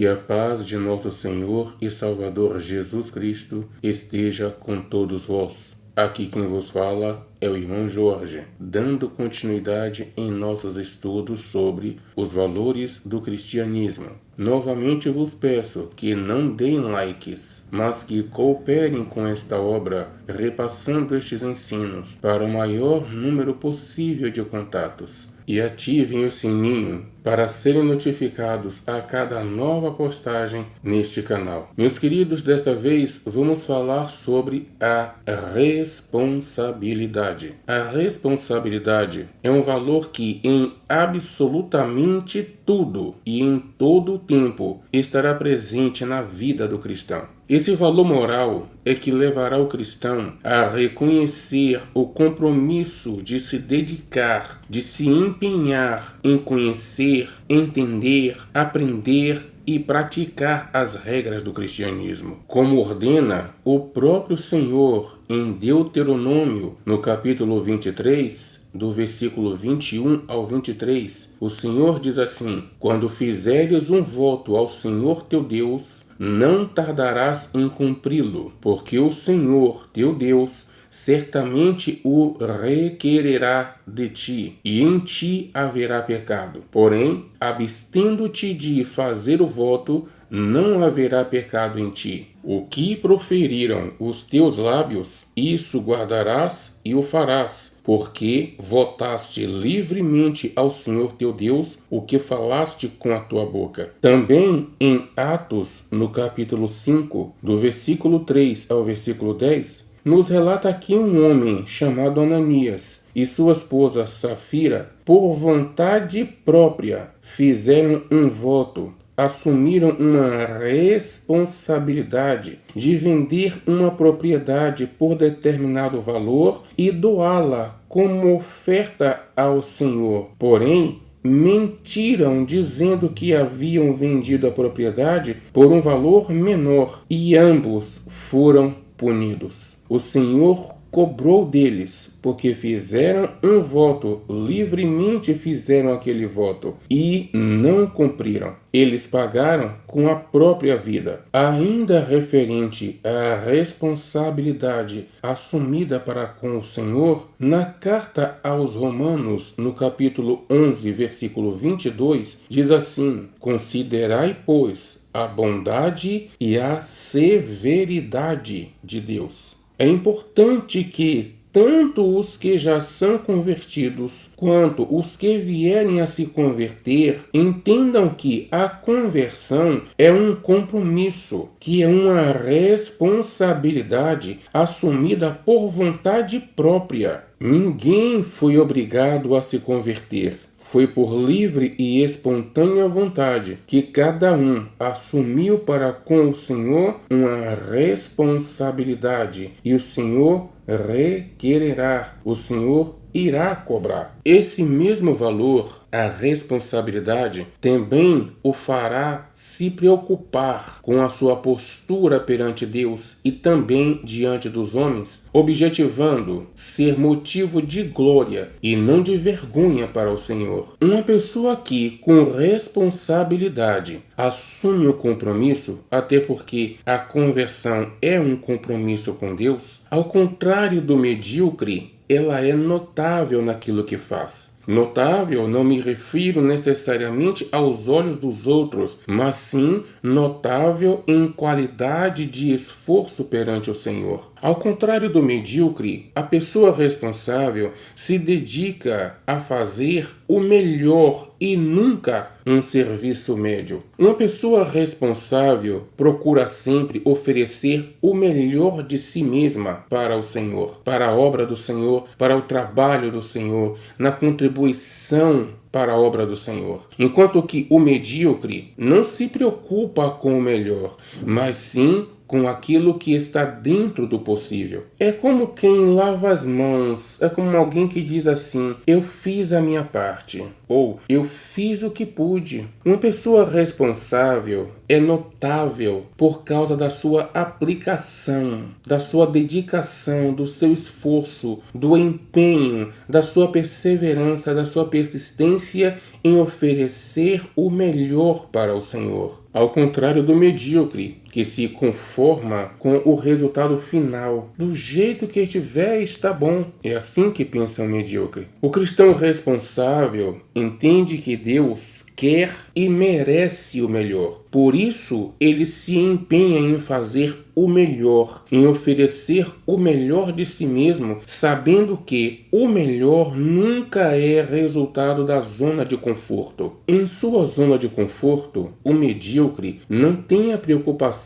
Que a paz de nosso Senhor e Salvador Jesus Cristo esteja com todos vós. Aqui quem vos fala é o irmão Jorge, dando continuidade em nossos estudos sobre os valores do cristianismo. Novamente vos peço que não deem likes, mas que cooperem com esta obra, repassando estes ensinos para o maior número possível de contatos. E ativem o sininho para serem notificados a cada nova postagem neste canal. Meus queridos, desta vez vamos falar sobre a responsabilidade. A responsabilidade é um valor que em absolutamente tudo e em todo o tempo estará presente na vida do cristão. Esse valor moral é que levará o cristão a reconhecer o compromisso de se dedicar, de se empenhar em conhecer, entender, aprender e praticar as regras do cristianismo, como ordena o próprio Senhor em Deuteronômio, no capítulo 23, do versículo 21 ao 23, o Senhor diz assim: quando fizeres um voto ao Senhor teu Deus, não tardarás em cumpri-lo, porque o Senhor teu Deus certamente o requererá de ti, e em ti haverá pecado. Porém, abstendo-te de fazer o voto, não haverá pecado em ti. O que proferiram os teus lábios, isso guardarás e o farás, porque votaste livremente ao Senhor teu Deus o que falaste com a tua boca. Também em Atos, no capítulo 5, do versículo 3 ao versículo 10, nos relata aqui um homem chamado Ananias e sua esposa Safira, por vontade própria, fizeram um voto, assumiram uma responsabilidade de vender uma propriedade por determinado valor e doá-la como oferta ao Senhor. Porém, mentiram dizendo que haviam vendido a propriedade por um valor menor e ambos foram punidos. O Senhor cobrou deles, porque fizeram um voto, livremente fizeram aquele voto e não cumpriram. Eles pagaram com a própria vida. Ainda referente à responsabilidade assumida para com o Senhor, na carta aos Romanos, no capítulo 11, versículo 22, diz assim: considerai, pois, a bondade e a severidade de Deus. É importante que tanto os que já são convertidos quanto os que vierem a se converter entendam que a conversão é um compromisso, que é uma responsabilidade assumida por vontade própria. Ninguém foi obrigado a se converter. Foi por livre e espontânea vontade que cada um assumiu para com o Senhor uma responsabilidade, e o Senhor requererá, o Senhor irá cobrar. Esse mesmo valor, a responsabilidade, também o fará se preocupar com a sua postura perante Deus e também diante dos homens, objetivando ser motivo de glória e não de vergonha para o Senhor. Uma pessoa que, com responsabilidade, assume o compromisso, até porque a conversão é um compromisso com Deus, ao contrário do medíocre, ela é notável naquilo que faz. Notável, não me refiro necessariamente aos olhos dos outros, mas sim notável em qualidade de esforço perante o Senhor. Ao contrário do medíocre, a pessoa responsável se dedica a fazer o melhor e nunca um serviço médio. Uma pessoa responsável procura sempre oferecer o melhor de si mesma para o Senhor, para a obra do Senhor, para o trabalho do Senhor, na contribuição para a obra do Senhor. Enquanto que o medíocre não se preocupa com o melhor, mas sim com aquilo que está dentro do possível. É como quem lava as mãos, é como alguém que diz assim: eu fiz a minha parte, ou eu fiz o que pude. Uma pessoa responsável é notável por causa da sua aplicação, da sua dedicação, do seu esforço, do empenho, da sua perseverança, da sua persistência em oferecer o melhor para o Senhor. Ao contrário do medíocre, que se conforma com o resultado final. Do jeito que estiver, está bom. É assim que pensa o medíocre. O cristão responsável entende que Deus quer e merece o melhor. Por isso, ele se empenha em fazer o melhor, em oferecer o melhor de si mesmo, sabendo que o melhor nunca é resultado da zona de conforto. Em sua zona de conforto, o medíocre não tem a preocupação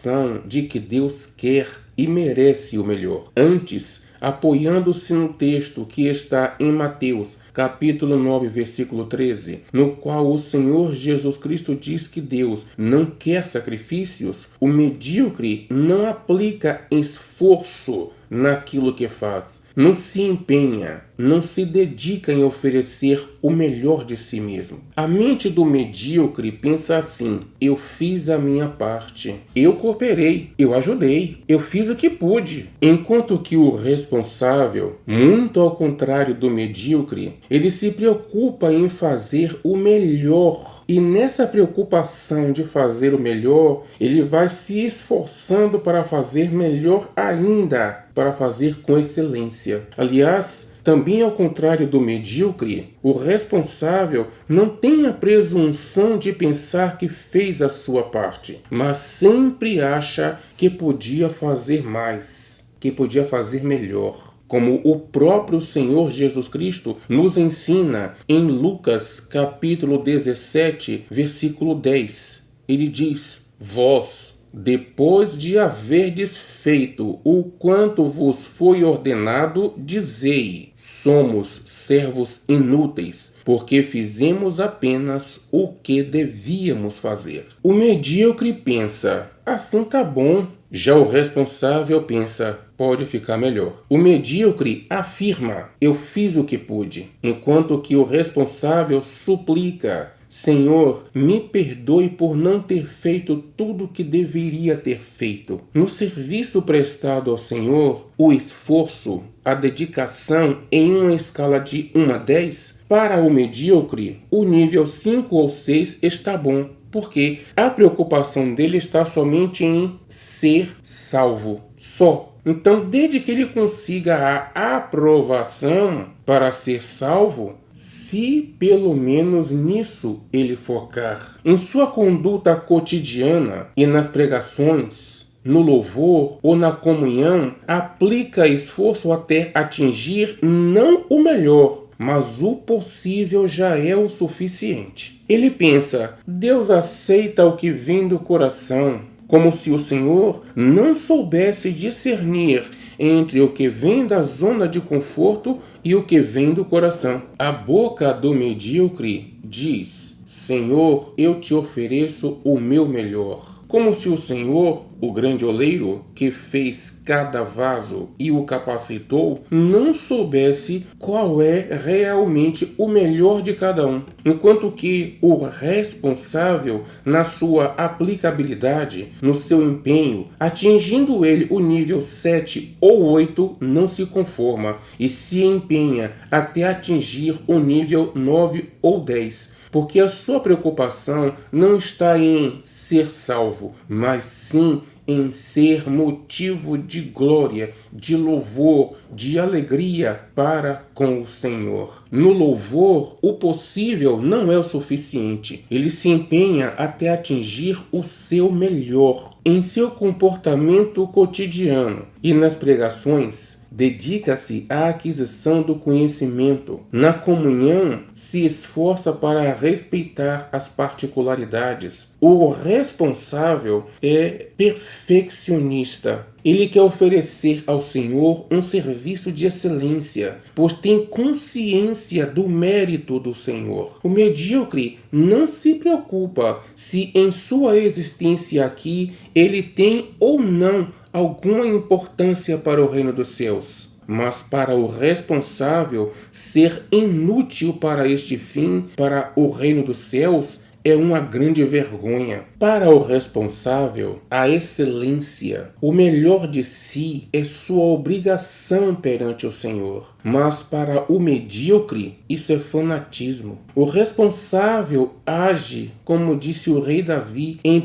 de que Deus quer e merece o melhor. Antes, apoiando-se no texto que está em Mateus, capítulo 9, versículo 13, no qual o Senhor Jesus Cristo diz que Deus não quer sacrifícios, o medíocre não aplica esforço naquilo que faz, não se empenha, não se dedica em oferecer o melhor de si mesmo. A mente do medíocre pensa assim: eu fiz a minha parte, eu cooperei, eu ajudei, eu fiz o que pude. Enquanto que o responsável, muito ao contrário do medíocre, ele se preocupa em fazer o melhor. E nessa preocupação de fazer o melhor, ele vai se esforçando para fazer melhor ainda, para fazer com excelência. Aliás, também ao contrário do medíocre, o responsável não tem a presunção de pensar que fez a sua parte, mas sempre acha que podia fazer mais, que podia fazer melhor. Como o próprio Senhor Jesus Cristo nos ensina em Lucas capítulo 17, versículo 10. Ele diz: vós, depois de haverdes feito o quanto vos foi ordenado, dizei: somos servos inúteis, porque fizemos apenas o que devíamos fazer. O medíocre pensa: assim tá bom. Já o responsável pensa: pode ficar melhor. O medíocre afirma: eu fiz o que pude, enquanto que o responsável suplica: Senhor, me perdoe por não ter feito tudo o que deveria ter feito. No serviço prestado ao Senhor, o esforço, a dedicação em uma escala de 1 a 10, para o medíocre, o nível 5 ou 6 está bom, porque a preocupação dele está somente em ser salvo, só. Então, desde que ele consiga a aprovação para ser salvo, se pelo menos nisso ele focar, em sua conduta cotidiana e nas pregações, no louvor ou na comunhão, aplica esforço até atingir não o melhor, mas o possível já é o suficiente. Ele pensa: Deus aceita o que vem do coração, como se o Senhor não soubesse discernir entre o que vem da zona de conforto e o que vem do coração. A boca do medíocre diz: Senhor, eu te ofereço o meu melhor. Como se o Senhor, o grande oleiro, que fez cada vaso e o capacitou, não soubesse qual é realmente o melhor de cada um. Enquanto que o responsável, na sua aplicabilidade, no seu empenho, atingindo ele o nível 7 ou 8, não se conforma e se empenha até atingir o nível 9 ou 10. Porque a sua preocupação não está em ser salvo, mas sim em ser motivo de glória, de louvor, de alegria para com o Senhor. No louvor, o possível não é o suficiente. Ele se empenha até atingir o seu melhor. Em seu comportamento cotidiano e nas pregações, dedica-se à aquisição do conhecimento. Na comunhão, se esforça para respeitar as particularidades. O responsável é perfeccionista. Ele quer oferecer ao Senhor um serviço de excelência, pois tem consciência do mérito do Senhor. O medíocre não se preocupa se em sua existência aqui ele tem ou não alguma importância para o reino dos céus. Mas para o responsável, ser inútil para este fim, para o reino dos céus, é uma grande vergonha. Para o responsável, a excelência, o melhor de si, é sua obrigação perante o Senhor. Mas para o medíocre, isso é fanatismo. O responsável age, como disse o rei Davi em 1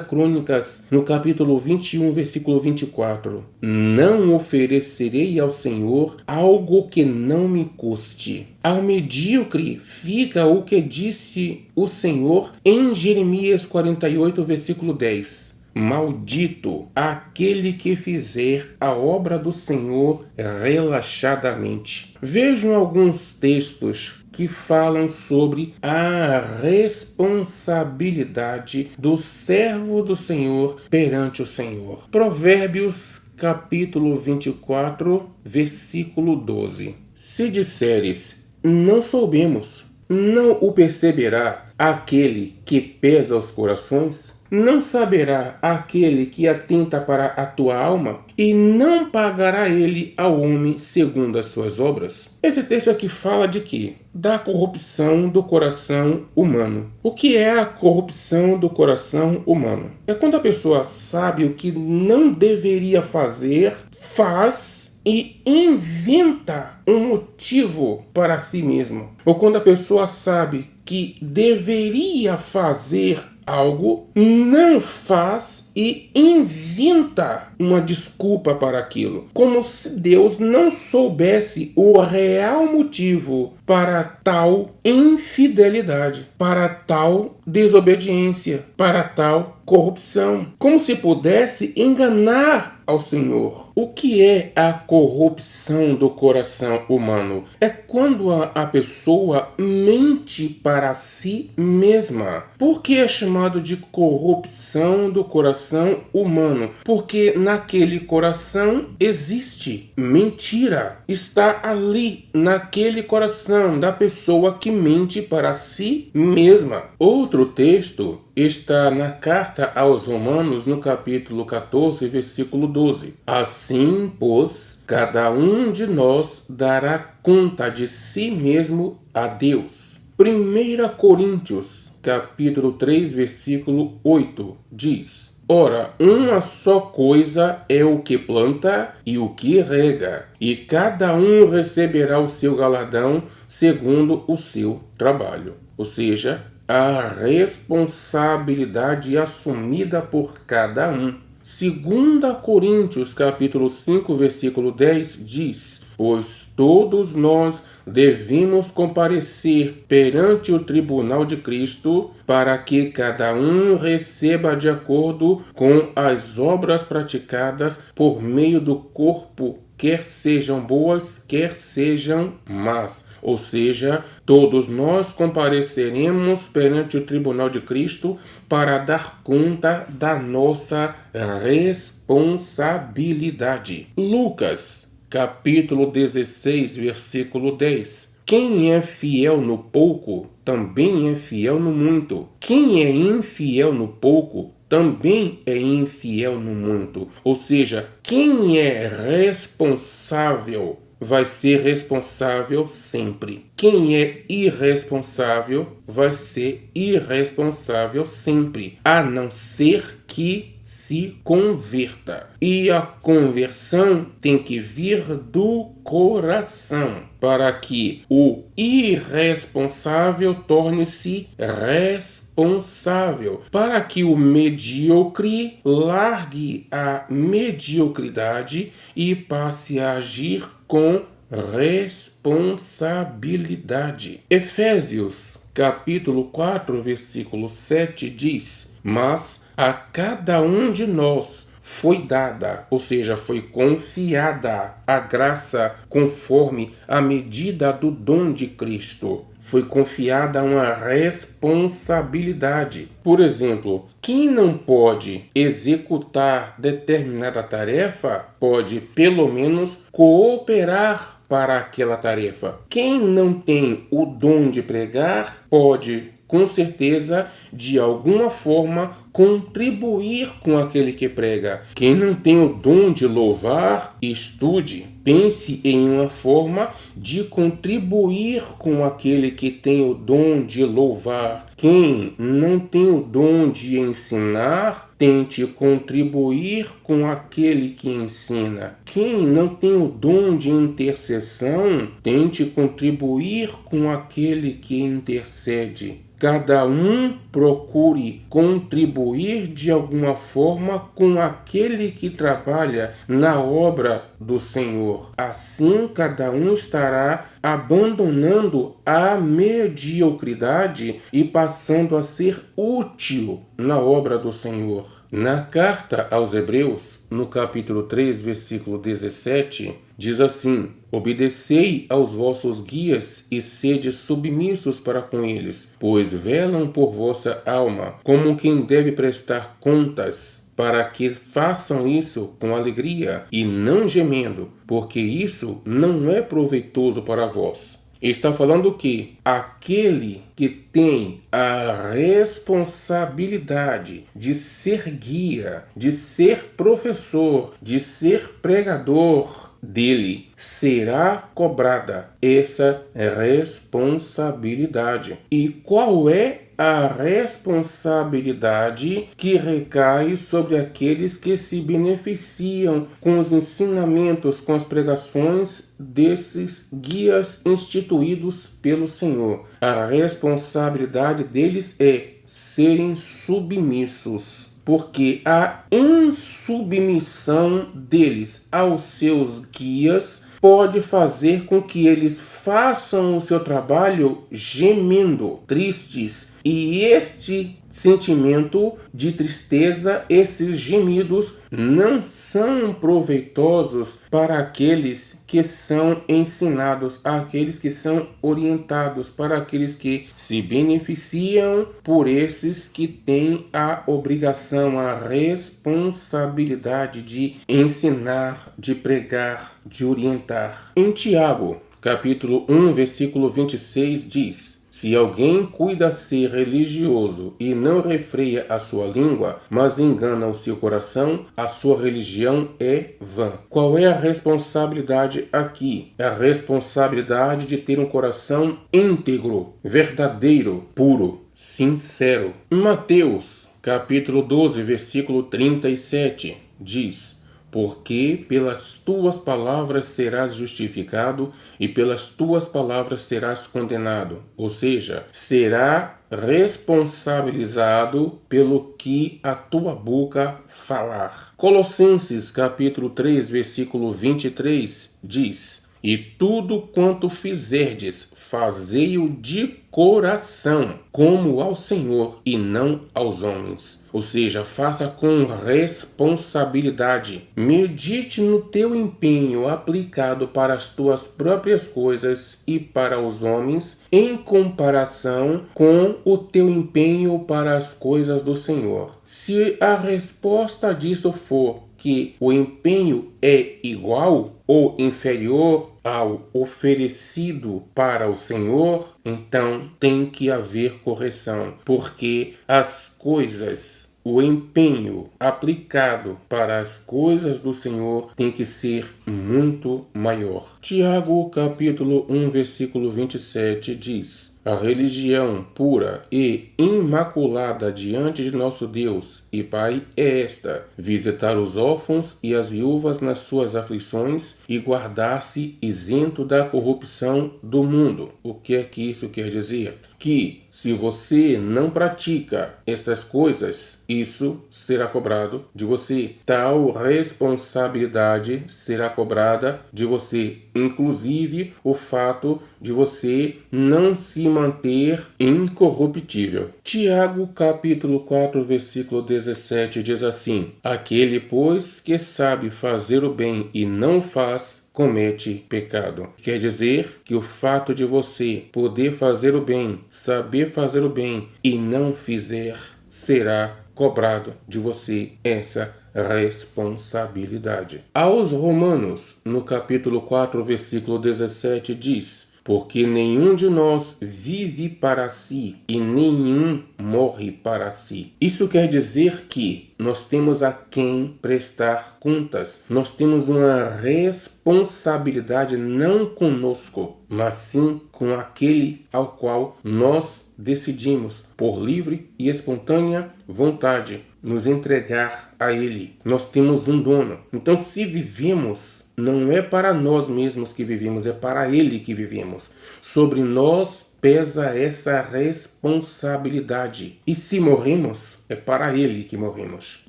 Crônicas, no capítulo 21, versículo 24. Não oferecerei ao Senhor algo que não me custe. Ao medíocre fica o que disse o Senhor em Jeremias 48, versículo 10. Maldito aquele que fizer a obra do Senhor relaxadamente. Vejam alguns textos que falam sobre a responsabilidade do servo do Senhor perante o Senhor. Provérbios capítulo 24, versículo 12. Se disseres, não soubemos, não o perceberá aquele que pesa os corações? Não saberá aquele que atenta para a tua alma? E não pagará ele ao homem segundo as suas obras? Esse texto aqui fala de quê? Da corrupção do coração humano. O que é a corrupção do coração humano? É quando a pessoa sabe o que não deveria fazer, faz e inventa um motivo para si mesmo. Ou quando a pessoa sabe que deveria fazer algo, não faz e inventa uma desculpa para aquilo. Como se Deus não soubesse o real motivo para tal infidelidade, para tal desobediência, para tal corrupção. Como se pudesse enganar ao Senhor. O que é a corrupção do coração humano? É quando a pessoa mente para si mesma. Por que é chamado de corrupção do coração humano? Porque naquele coração existe mentira. Está ali, naquele coração da pessoa que mente para si mesma. Outro texto está na carta aos Romanos, no capítulo 14, versículo 12. Assim, pois, cada um de nós dará conta de si mesmo a Deus. 1 Coríntios, capítulo 3, versículo 8, diz: Ora, uma só coisa é o que planta e o que rega, e cada um receberá o seu galardão segundo o seu trabalho. Ou seja, a responsabilidade assumida por cada um. 2 Coríntios, capítulo 5, versículo 10, diz: Pois todos nós devemos comparecer perante o tribunal de Cristo, para que cada um receba de acordo com as obras praticadas por meio do corpo, quer sejam boas, quer sejam más. Ou seja, todos nós compareceremos perante o tribunal de Cristo para dar conta da nossa responsabilidade. Lucas, capítulo 16, versículo 10. Quem é fiel no pouco, também é fiel no muito. Quem é infiel no pouco, também é infiel no muito. Ou seja, quem é responsável vai ser responsável sempre. Quem é irresponsável vai ser irresponsável sempre, a não ser que se converta. E a conversão tem que vir do coração, para que o irresponsável torne-se responsável, para que o medíocre largue a mediocridade e passe a agir com responsabilidade. Efésios, capítulo 4, versículo 7 diz: Mas a cada um de nós foi dada, ou seja, foi confiada a graça conforme a medida do dom de Cristo. Foi confiada uma responsabilidade. Por exemplo, quem não pode executar determinada tarefa, pode pelo menos cooperar para aquela tarefa. Quem não tem o dom de pregar, pode, com certeza, de alguma forma, contribuir com aquele que prega. Quem não tem o dom de louvar, estude. Pense em uma forma de contribuir com aquele que tem o dom de louvar. Quem não tem o dom de ensinar, tente contribuir com aquele que ensina. Quem não tem o dom de intercessão, tente contribuir com aquele que intercede. Cada um procure contribuir de alguma forma com aquele que trabalha na obra do Senhor. Assim, cada um estará abandonando a mediocridade e passando a ser útil na obra do Senhor. Na carta aos Hebreus, no capítulo 3, versículo 17, diz assim: obedecei aos vossos guias e sede submissos para com eles, pois velam por vossa alma, como quem deve prestar contas, para que façam isso com alegria e não gemendo, porque isso não é proveitoso para vós. Está falando que aquele que tem a responsabilidade de ser guia, de ser professor, de ser pregador, dele será cobrada essa responsabilidade. E qual é a responsabilidade que recai sobre aqueles que se beneficiam com os ensinamentos, com as pregações desses guias instituídos pelo Senhor? A responsabilidade deles é serem submissos, porque a insubmissão deles aos seus guias pode fazer com que eles façam o seu trabalho gemendo, tristes, e este sentimento de tristeza, esses gemidos, não são proveitosos para aqueles que são ensinados, aqueles que são orientados, para aqueles que se beneficiam por esses que têm a obrigação, a responsabilidade de ensinar, de pregar, de orientar. Em Tiago, capítulo 1, versículo 26 diz: se alguém cuida ser religioso e não refreia a sua língua, mas engana o seu coração, a sua religião é vã. Qual é a responsabilidade aqui? É a responsabilidade de ter um coração íntegro, verdadeiro, puro, sincero. Mateus, capítulo 12, versículo 37, diz: porque pelas tuas palavras serás justificado e pelas tuas palavras serás condenado. Ou seja, será responsabilizado pelo que a tua boca falar. Colossenses capítulo 3, versículo 23 diz: e tudo quanto fizerdes, fazei-o de coração, como ao Senhor e não aos homens. Ou seja, faça com responsabilidade. Medite no teu empenho aplicado para as tuas próprias coisas e para os homens, em comparação com o teu empenho para as coisas do Senhor. Se a resposta disso for que o empenho é igual ou inferior ao oferecido para o Senhor, então tem que haver correção, porque as coisas, o empenho aplicado para as coisas do Senhor tem que ser muito maior. Tiago, capítulo 1, versículo 27 diz: a religião pura e imaculada diante de nosso Deus e Pai é esta: visitar os órfãos e as viúvas nas suas aflições e guardar-se isento da corrupção do mundo. O que é que isso quer dizer? Que se você não pratica estas coisas, isso será cobrado de você. Tal responsabilidade será cobrada de você. Inclusive o fato de você não se manter incorruptível. Tiago, capítulo 4, versículo 17 diz assim: aquele, pois, que sabe fazer o bem e não faz, comete pecado. Quer dizer que o fato de você poder fazer o bem, saber fazer o bem e não fizer, será cobrado de você essa responsabilidade. Aos Romanos, no capítulo 4, versículo 17 diz: porque nenhum de nós vive para si e nenhum morre para si. Isso quer dizer que nós temos a quem prestar contas. Nós temos uma responsabilidade não conosco, mas sim com aquele ao qual nós decidimos, por livre e espontânea vontade, nos entregar a Ele. Nós temos um dono. Então, se vivemos, não é para nós mesmos que vivemos, é para Ele que vivemos. Sobre nós pesa essa responsabilidade. E se morremos, é para Ele que morremos.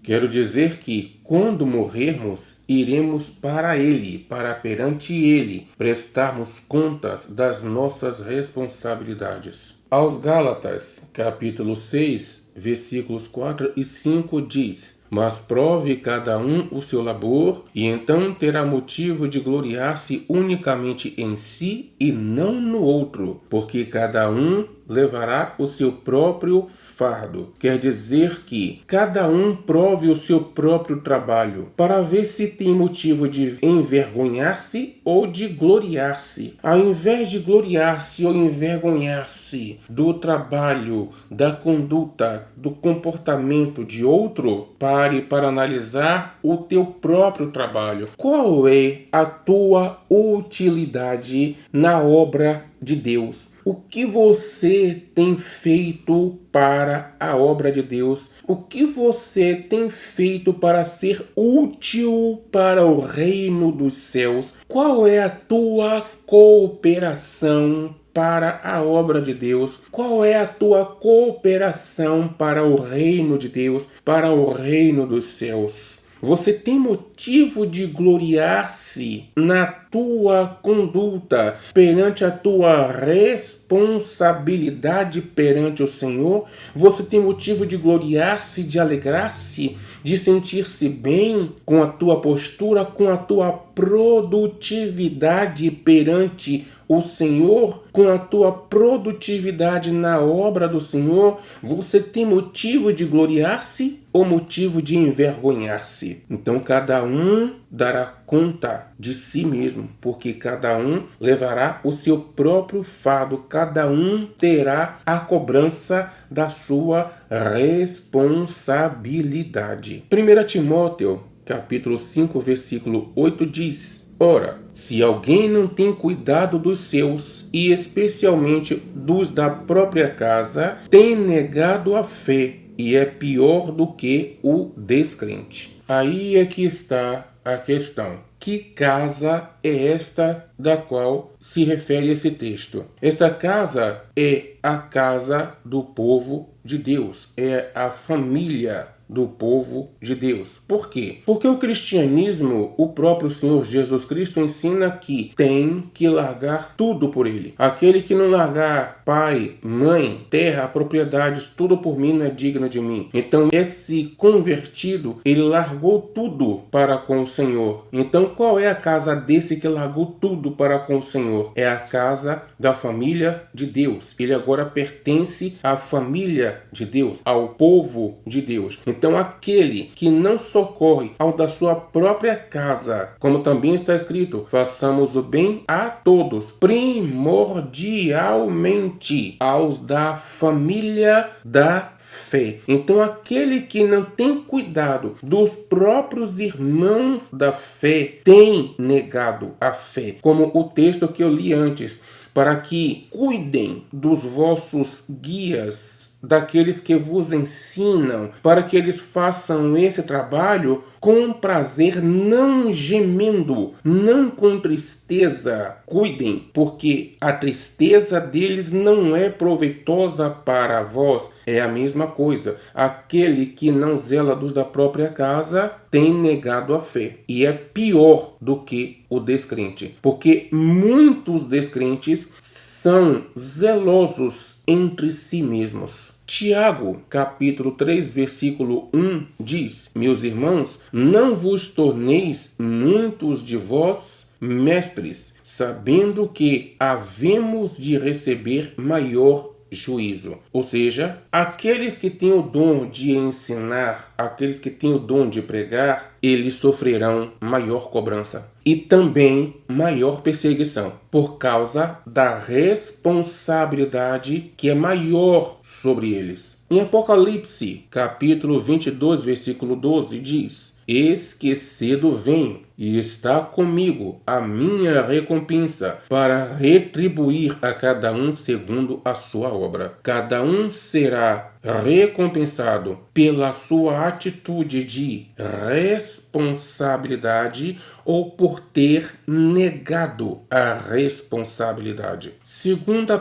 Quero dizer que, quando morrermos, iremos para Ele, para perante Ele, prestarmos contas das nossas responsabilidades. Aos Gálatas, capítulo 6, versículos 4 e 5 diz: Mas prove cada um o seu labor, e então terá motivo de gloriar-se unicamente em si e não no outro, porque cada um levará o seu próprio fardo. Quer dizer que cada um prove o seu próprio trabalho, para ver se tem motivo de envergonhar-se ou de gloriar-se. Ao invés de gloriar-se ou envergonhar-se do trabalho, da conduta, do comportamento de outro, pare para analisar o teu próprio trabalho. Qual é a tua utilidade na obra de Deus? O que você tem feito para a obra de Deus? O que você tem feito para ser útil para o reino dos céus? Qual é a tua cooperação para a obra de Deus? Qual é a tua cooperação para o reino de Deus, para o reino dos céus? Você tem motivo de gloriar-se na tua conduta perante a tua responsabilidade perante o Senhor? Você tem motivo de gloriar-se, de alegrar-se, de sentir-se bem com a tua postura, com a tua produtividade perante o Senhor, com a tua produtividade na obra do Senhor? Você tem motivo de gloriar-se ou motivo de envergonhar-se? Então cada um dará conta de si mesmo, porque cada um levará o seu próprio fardo, cada um terá a cobrança da sua responsabilidade. 1 Timóteo, capítulo 5, versículo 8 diz: Ora, se alguém não tem cuidado dos seus, e especialmente dos da própria casa, tem negado a fé, e é pior do que o descrente. Aí é que está a questão. Que casa é esta da qual se refere esse texto? Essa casa é a casa do povo de Deus, é a família do povo de Deus. Por quê? Porque o cristianismo, o próprio Senhor Jesus Cristo ensina que tem que largar tudo por Ele. Aquele que não largar pai, mãe, terra, propriedades, tudo por mim não é digno de mim. Então esse convertido, ele largou tudo para com o Senhor. Então qual é a casa desse que largou tudo para com o Senhor? É a casa da família de Deus. Ele agora pertence à família de Deus, ao povo de Deus. Então aquele que não socorre ao da sua própria casa, como também está escrito, façamos o bem a todos, primordialmente aos da família da fé. Então aquele que não tem cuidado dos próprios irmãos da fé tem negado a fé, como o texto que eu li antes, para que cuidem dos vossos guias, daqueles que vos ensinam, para que eles façam esse trabalho com prazer, não gemendo, não com tristeza. Cuidem, porque a tristeza deles não é proveitosa para vós. É a mesma coisa. Aquele que não zela dos da própria casa tem negado a fé. E é pior do que o descrente, porque muitos descrentes são zelosos entre si mesmos. Tiago, capítulo 3, versículo 1 diz: Meus irmãos, não vos torneis muitos de vós mestres, sabendo que havemos de receber maior juízo. Ou seja, aqueles que têm o dom de ensinar aqueles que têm o dom de pregar, eles sofrerão maior cobrança e também maior perseguição, por causa da responsabilidade que é maior sobre eles. Em Apocalipse, capítulo 22, versículo 12, diz: Eis que cedo venho, e está comigo a minha recompensa, para retribuir a cada um segundo a sua obra. Cada um será recompensado pela sua atitude de responsabilidade ou por ter negado a responsabilidade. 2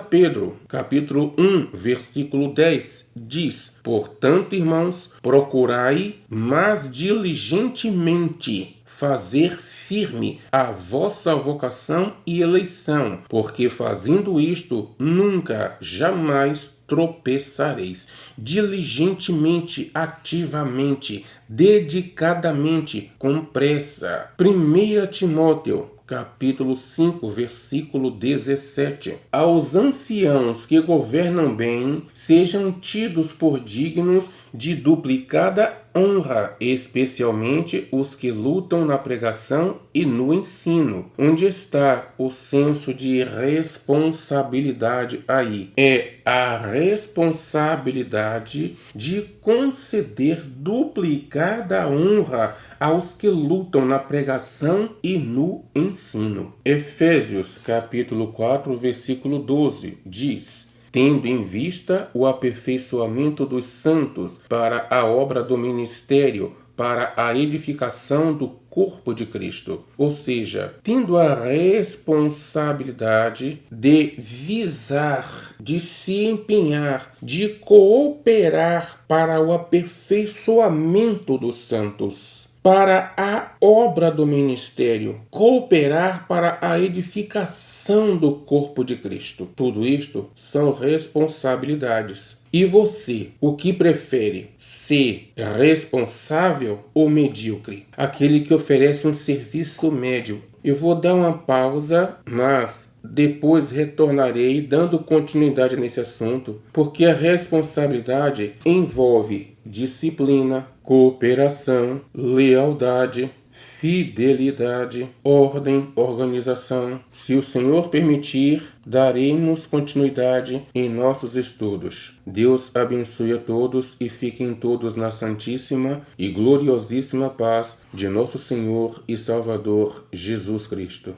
Pedro, capítulo 1, versículo 10, diz: Portanto, irmãos, procurai mais diligentemente fazer firme a vossa vocação e eleição, porque fazendo isto, nunca, jamais tropeçareis. Diligentemente, ativamente, dedicadamente, com pressa. 1 Timóteo, capítulo 5, versículo 17. Aos anciãos que governam bem, sejam tidos por dignos de duplicada honra, especialmente os que lutam na pregação e no ensino. Onde está o senso de responsabilidade aí? É a responsabilidade de conceder duplicada honra aos que lutam na pregação e no ensino. Efésios, capítulo 4, versículo 12, diz: Tendo em vista o aperfeiçoamento dos santos para a obra do ministério, para a edificação do corpo de Cristo. Ou seja, tendo a responsabilidade de visar, de se empenhar, de cooperar para o aperfeiçoamento dos santos, para a obra do ministério, cooperar para a edificação do corpo de Cristo. Tudo isto são responsabilidades. E você, o que prefere? Ser responsável ou medíocre? Aquele que oferece um serviço médio. Eu vou dar uma pausa, mas depois retornarei dando continuidade nesse assunto, porque a responsabilidade envolve disciplina, cooperação, lealdade, fidelidade, ordem, organização. Se o Senhor permitir, daremos continuidade em nossos estudos. Deus abençoe a todos e fiquem todos na santíssima e gloriosíssima paz de nosso Senhor e Salvador Jesus Cristo.